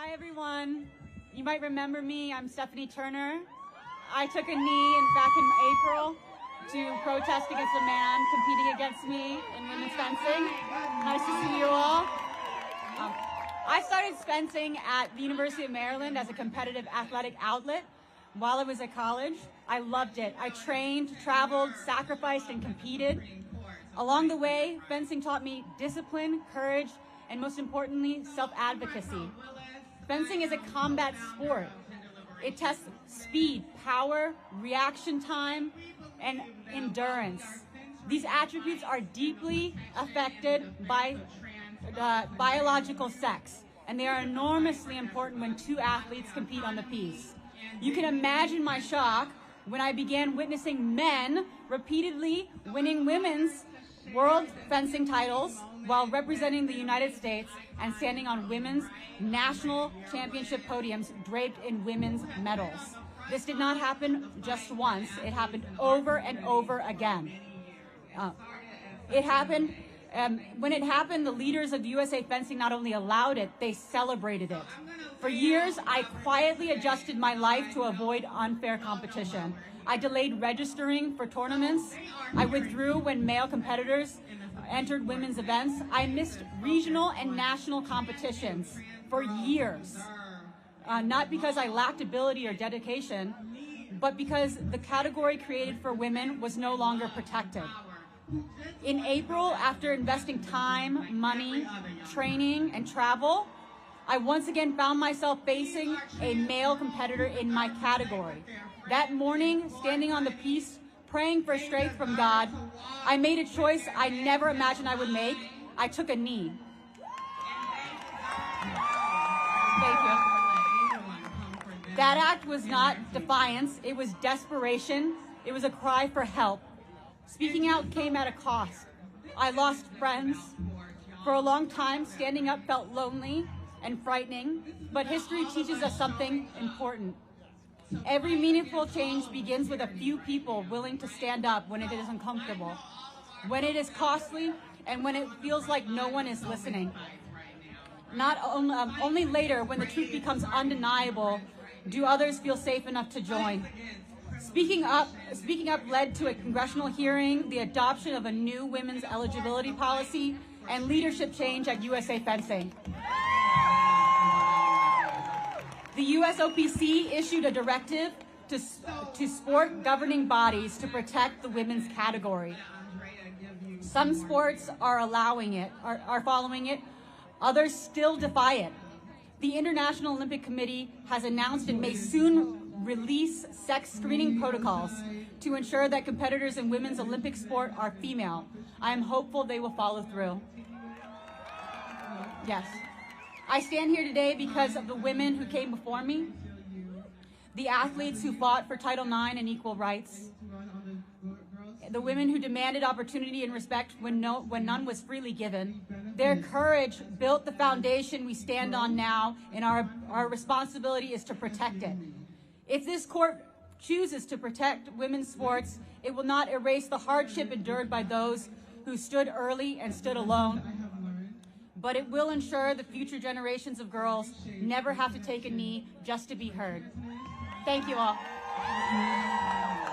Hi everyone. You might remember me. I'm Stephanie Turner. I took a knee back in April to protest against a man competing against me in women's fencing. Nice to see you all. I started fencing at the University of Maryland as a competitive athletic outlet while I was at college. I loved it. I trained, traveled, sacrificed, and competed. Along the way, fencing taught me discipline, courage, and most importantly, self-advocacy. Fencing is a combat sport. It tests speed, power, reaction time, and endurance. These attributes are deeply affected by biological sex, and they are enormously important when two athletes compete on the piece. You can imagine my shock when I began witnessing men repeatedly winning women's world fencing titles while representing the United States and standing on women's national championship podiums draped in women's medals. This did not happen just once. It happened over and over again. When it happened, the leaders of USA Fencing not only allowed it, they celebrated it. For years, I quietly adjusted my life to avoid unfair competition. I delayed registering for tournaments. I withdrew when male competitors entered women's events. I missed regional and national competitions for years, not because I lacked ability or dedication, but because the category created for women was no longer protected. In April, after investing time, money, training, and travel, I once again found myself facing a male competitor in my category. That morning, standing on the piece, praying for strength from God, I made a choice I never imagined I would make. I took a knee. Thank you. That act was not defiance, it was desperation. It was a cry for help. Speaking out came at a cost. I lost friends. For a long time, standing up felt lonely and frightening, but history teaches us something important. Every meaningful change begins with a few people willing to stand up when it is uncomfortable, when it is costly, and when it feels like no one is listening. Only later, when the truth becomes undeniable, do others feel safe enough to join. Speaking up led to a congressional hearing, the adoption of a new women's eligibility policy, and leadership change at USA Fencing. The USOPC issued a directive to sport governing bodies to protect the women's category. Some sports are following it, others still defy it. The International Olympic Committee has announced and may soon release sex screening protocols to ensure that competitors in women's Olympic sport are female. I am hopeful they will follow through. Yes. I stand here today because of the women who came before me, the athletes who fought for Title IX and equal rights, the women who demanded opportunity and respect when none was freely given. Their courage built the foundation we stand on now, and our responsibility is to protect it. If this court chooses to protect women's sports, it will not erase the hardship endured by those who stood early and stood alone, but it will ensure the future generations of girls never have to take a knee just to be heard. Thank you all.